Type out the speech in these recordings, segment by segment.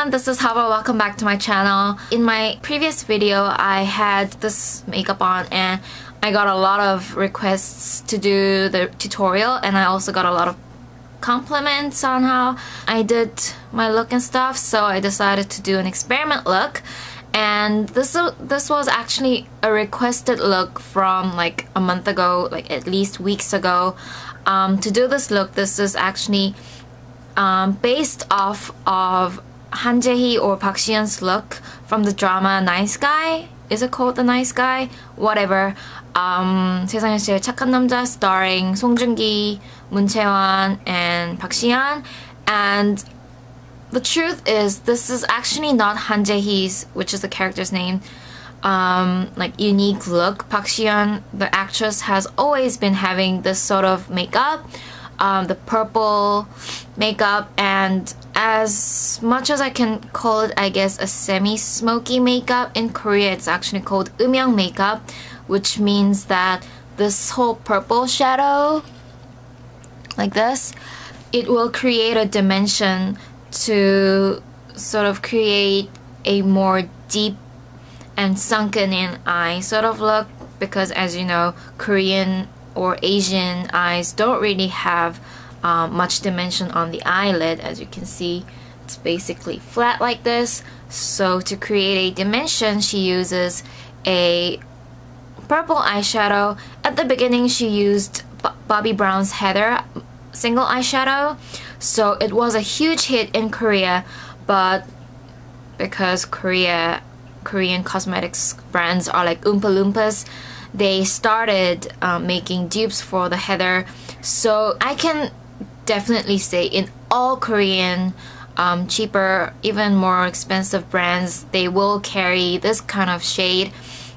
everyone, this is Hava. Welcome back to my channel. In my previous video, I had this makeup on and I got a lot of requests to do the tutorial, and I also got a lot of compliments on how I did my look and stuff, so I decided to do an experiment look. And this was actually a requested look from like a month ago, like at least weeks ago. To do this look, this is actually based off of Han Jae-hee or Park Si Yeon's look from the drama Nice Guy. Is it called The Nice Guy? Whatever. 세상에 제일 착한 남자 starring 송중기, 문채원, and Park Si Yeon. And the truth is, this is actually not Han Jae-hee's, which is the character's name, like unique look. Park Si Yeon, the actress, has always been having this sort of makeup, the purple makeup, and as much as I can call it, I guess, a semi-smoky makeup, in Korea it's actually called 음영 makeup, which means that this whole purple shadow, like this, it will create a dimension to sort of create a more deep and sunken in eye sort of look, because as you know, Korean or Asian eyes don't really have much dimension on the eyelid. As you can see, it's basically flat like this. So to create a dimension, she uses a purple eyeshadow. At the beginning, she used Bobbi Brown's Heather single eyeshadow, so it was a huge hit in Korea, but because Korean cosmetics brands are like Oompa Loompas, they started making dupes for the Heather. So I can definitely say in all Korean cheaper, even more expensive brands, they will carry this kind of shade.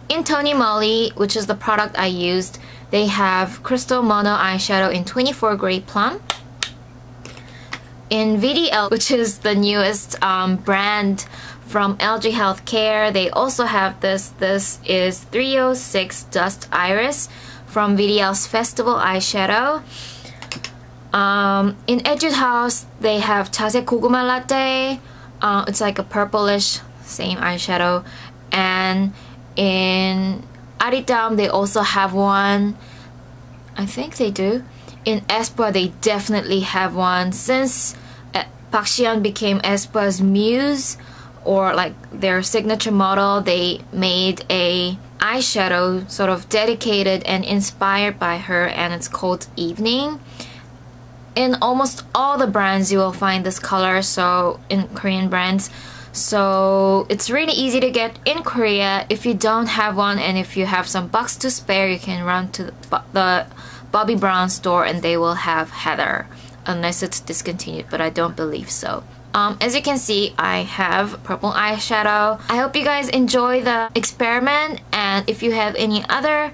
In Tony Moly, which is the product I used, they have Crystal Mono eyeshadow in 24 Grey Plum. In VDL, which is the newest brand from LG Healthcare, they also have this. This is 306 Dust Iris from VDL's Festival eyeshadow. In Etude House, they have Chase Goguma Latte. It's like a purplish, same eyeshadow. And in Aridam, they also have one. I think they do. In aespa, they definitely have one. Since Park Si Yeon became aespa's muse, or like their signature model, they made a eyeshadow sort of dedicated and inspired by her, and it's called Evening. In almost all the brands you will find this color, so in Korean brands. So it's really easy to get in Korea. If you don't have one and if you have some bucks to spare, you can run to the Bobbi Brown store and they will have Heather, unless it's discontinued, but I don't believe so. As you can see, I have purple eyeshadow. I hope you guys enjoy the experiment, and if you have any other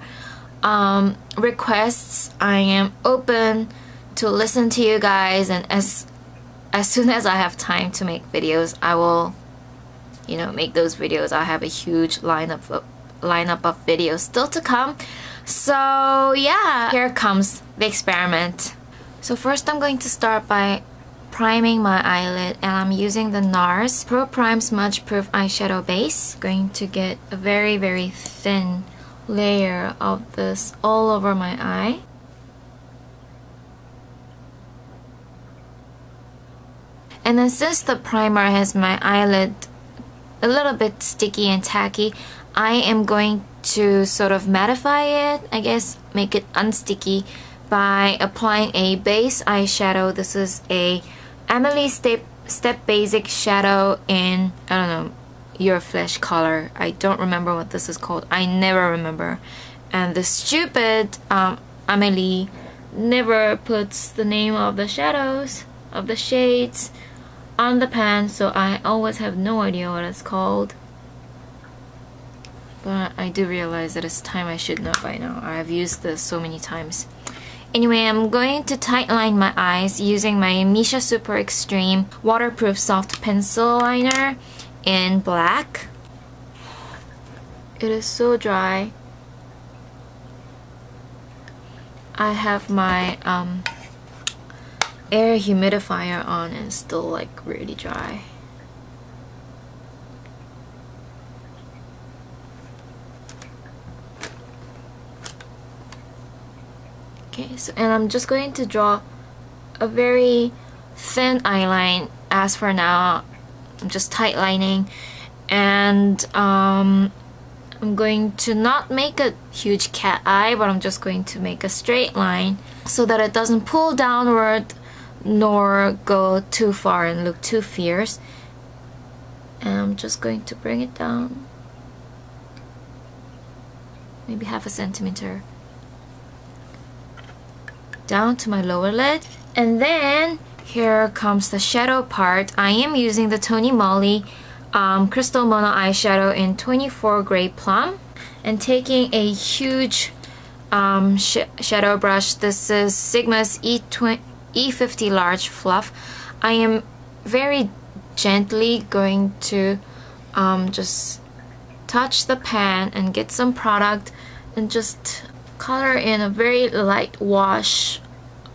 requests, I am open to listen to you guys, and as soon as I have time to make videos, I will, you know, make those videos. I have a huge lineup of videos still to come. So yeah, here comes the experiment. So first I'm going to start by priming my eyelid, and I'm using the NARS Pro Prime Smudge Proof Eyeshadow Base. Going to get a very, very thin layer of this all over my eye. And then since the primer has my eyelid a little bit sticky and tacky, I am going to sort of mattify it, I guess, make it unsticky, by applying a base eyeshadow. This is a Emily Step Basic shadow in, I don't know, Your Flesh color. I don't remember what this is called. I never remember. And the stupid Amelie never puts the name of the shadows, of the shades, on the pan, so I always have no idea what it's called. But I do realize that it's time I should know by now. I've used this so many times. Anyway, I'm going to tightline my eyes using my Misha Super Extreme Waterproof Soft Pencil Liner in black. It is so dry. I have my air humidifier on and it's still like really dry. Okay, so and I'm just going to draw a very thin eyeline. As for now, I'm just tightlining, and I'm going to not make a huge cat eye, but I'm just going to make a straight line so that it doesn't pull downward nor go too far and look too fierce. And I'm just going to bring it down maybe half a centimeter down to my lower lid. And then here comes the shadow part. I am using the Tony Moly Crystal Mono eyeshadow in 24 Grey Plum, and taking a huge shadow brush. This is Sigma's E50 Large Fluff. I am very gently going to just touch the pan and get some product and just color in a very light wash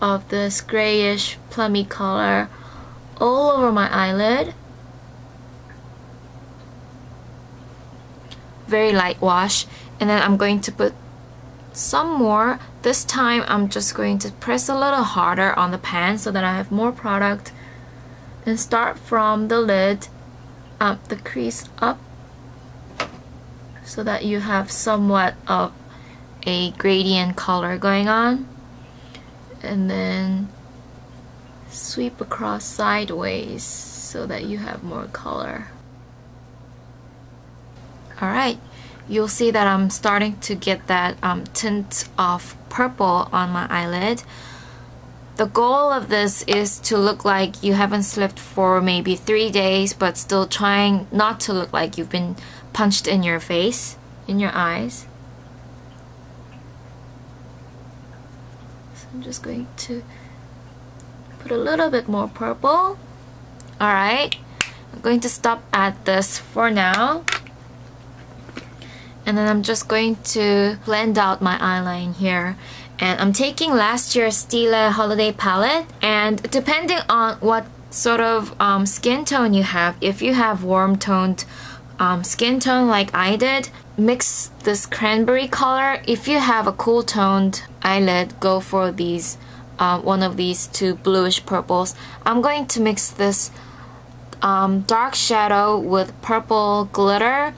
of this grayish plummy color all over my eyelid. Very light wash, and then I'm going to put some more. This time I'm just going to press a little harder on the pan so that I have more product, and start from the lid up the crease up so that you have somewhat of a gradient color going on, and then sweep across sideways so that you have more color. Alright, you'll see that I'm starting to get that tint of purple on my eyelid. The goal of this is to look like you haven't slept for maybe 3 days, but still trying not to look like you've been punched in your face, in your eyes. So I'm just going to put a little bit more purple. Alright, I'm going to stop at this for now. And then I'm just going to blend out my eyeline here. And I'm taking last year's Stila Holiday Palette. And depending on what sort of skin tone you have, if you have warm toned skin tone like I did, mix this cranberry color. If you have a cool toned eyelid, go for these one of these two bluish purples. I'm going to mix this dark shadow with purple glitter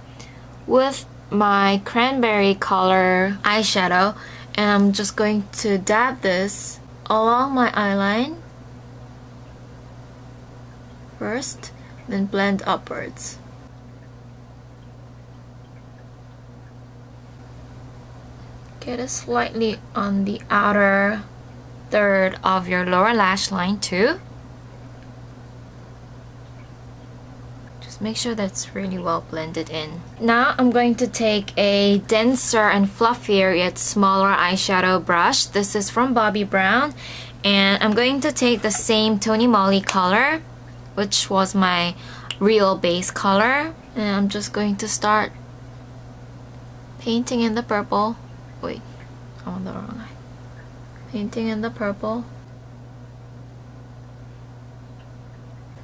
with my cranberry color eyeshadow, and I'm just going to dab this along my eyeline first, then blend upwards. Get it slightly on the outer third of your lower lash line too. Make sure that's really well blended in. Now I'm going to take a denser and fluffier yet smaller eyeshadow brush. This is from Bobbi Brown, and I'm going to take the same Tony Moly color, which was my real base color, and I'm just going to start painting in the purple. Wait, I'm on the wrong eye. Painting in the purple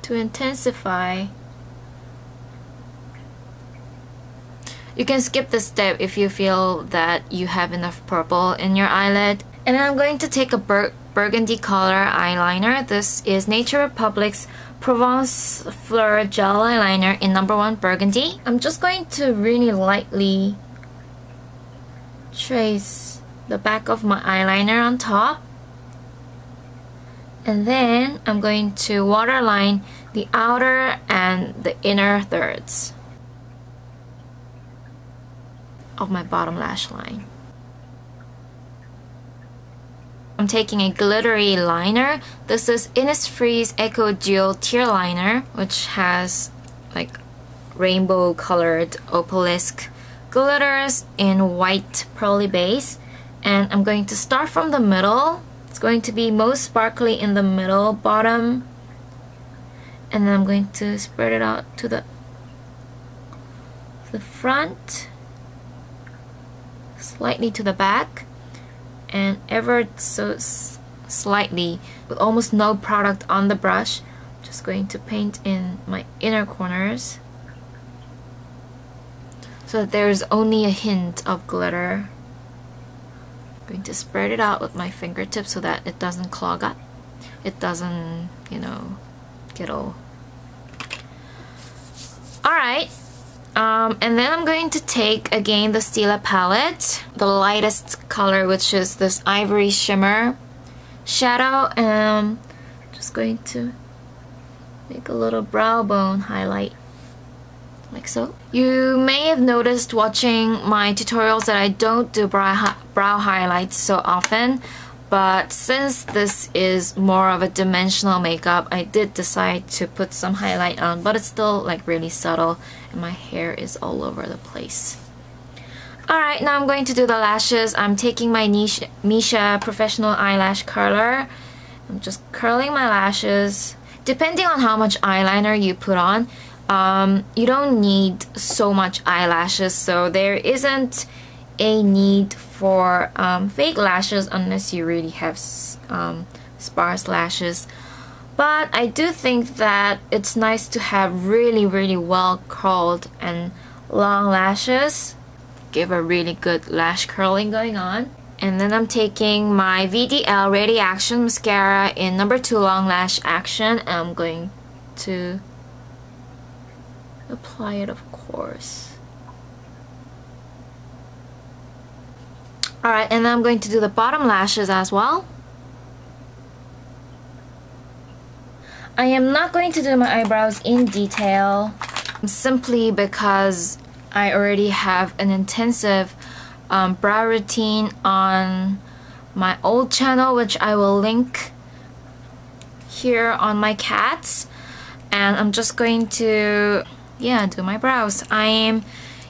to intensify. You can skip this step if you feel that you have enough purple in your eyelid. And then I'm going to take a burgundy color eyeliner. This is Nature Republic's Provence Fleur Gel Eyeliner in #1 Burgundy. I'm just going to really lightly trace the back of my eyeliner on top. And then I'm going to waterline the outer and the inner thirds of my bottom lash line. I'm taking a glittery liner. This is Innisfree's Eco Duo Tear Liner, which has like rainbow colored opalesque glitters in white pearly base. And I'm going to start from the middle. It's going to be most sparkly in the middle bottom, and then I'm going to spread it out to the front, slightly to the back, and ever so slightly, with almost no product on the brush, I'm just going to paint in my inner corners so that there's only a hint of glitter. going to spread it out with my fingertips so that it doesn't clog up. It doesn't, you know, get all... Alright. And then I'm going to take, again, the Stila palette, the lightest color, which is this Ivory Shimmer shadow, and I'm just going to make a little brow bone highlight, like so. You may have noticed watching my tutorials that I don't do brow highlights so often, but since this is more of a dimensional makeup, I did decide to put some highlight on, but it's still like really subtle and my hair is all over the place. Alright, now I'm going to do the lashes. I'm taking my Misha Professional Eyelash Curler. I'm just curling my lashes. Depending on how much eyeliner you put on, you don't need so much eyelashes, so there isn't a need for fake lashes unless you really have sparse lashes. But I do think that it's nice to have really well curled and long lashes. Give a really good lash curling going on. And then I'm taking my VDL Ready Action Mascara in number 2 Long Lash Action. I'm going to apply it, of course. Alright, and then I'm going to do the bottom lashes as well. I am not going to do my eyebrows in detail simply because I already have an intensive brow routine on my old channel, which I will link here on my cats, and I'm just going to do my brows. I am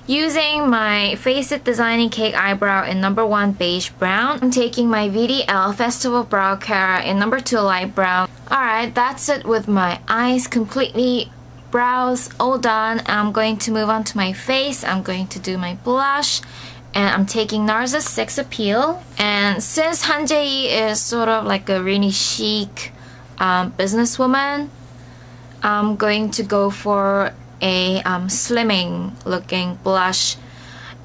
using my Face It Designing Cake Eyebrow in number 1 Beige Brown. I'm taking my VDL Festival Brow Cara in number 2 Light Brown. Alright, that's it with my eyes completely. Brows all done. I'm going to move on to my face. I'm going to do my blush, and I'm taking NARS's Sex Appeal. And since Han Jae-yi is sort of like a really chic businesswoman, I'm going to go for a slimming looking blush,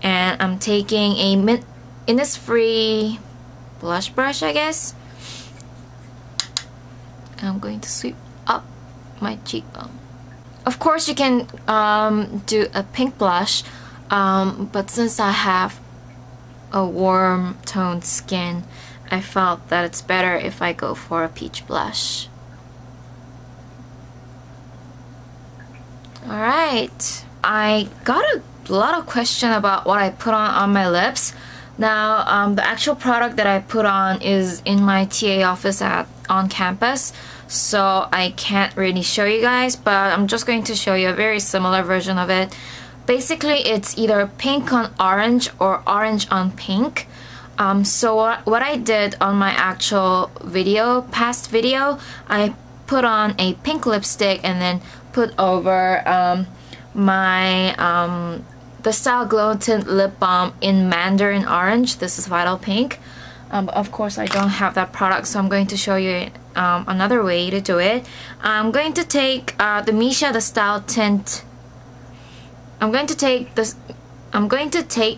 and I'm taking a Innisfree blush brush, I guess. I'm going to sweep up my cheekbone. Of course you can do a pink blush, but since I have a warm toned skin, I felt that it's better if I go for a peach blush. Alright, I got a lot of question about what I put on my lips. Now, the actual product that I put on is in my TA office on campus, so I can't really show you guys, but I'm just going to show you a very similar version of it. Basically, it's either pink on orange or orange on pink. So what I did on my actual past video, I put on a pink lipstick and then put over the Style Glow Tint Lip Balm in Mandarin Orange. This is Vital Pink. Of course, I don't have that product, so I'm going to show you another way to do it. I'm going to take the Misha the Style Tint. I'm going to take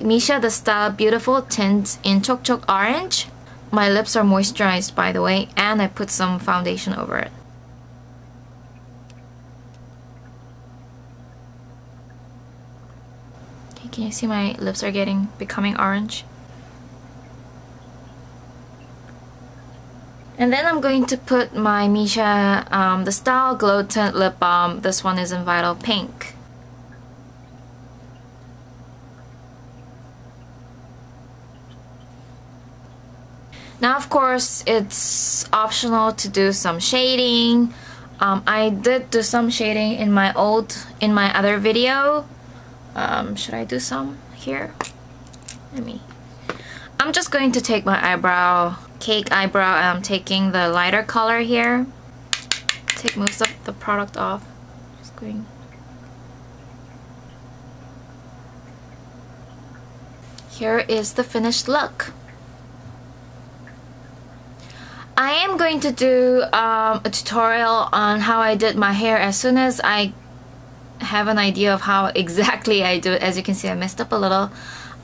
Misha the Style Beautiful Tint in Chok Chok Orange. My lips are moisturized, by the way, and I put some foundation over it. Okay, can you see my lips are becoming orange? And then I'm going to put my Misha the Style Glow Tint Lip Balm. This one is in Vital Pink. Now, of course, it's optional to do some shading. I did do some shading in my other video. Should I do some here? I'm just going to take my cake eyebrow, and I'm taking the lighter color here. Take most of the product off. Just going. Here is the finished look. I am going to do a tutorial on how I did my hair as soon as I have an idea of how exactly I do it. As you can see, I messed up a little.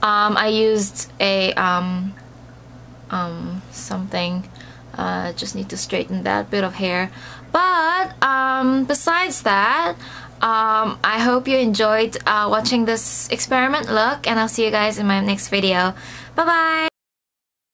I used a something. Just need to straighten that bit of hair. But besides that, I hope you enjoyed watching this experiment look, and I'll see you guys in my next video. Bye bye!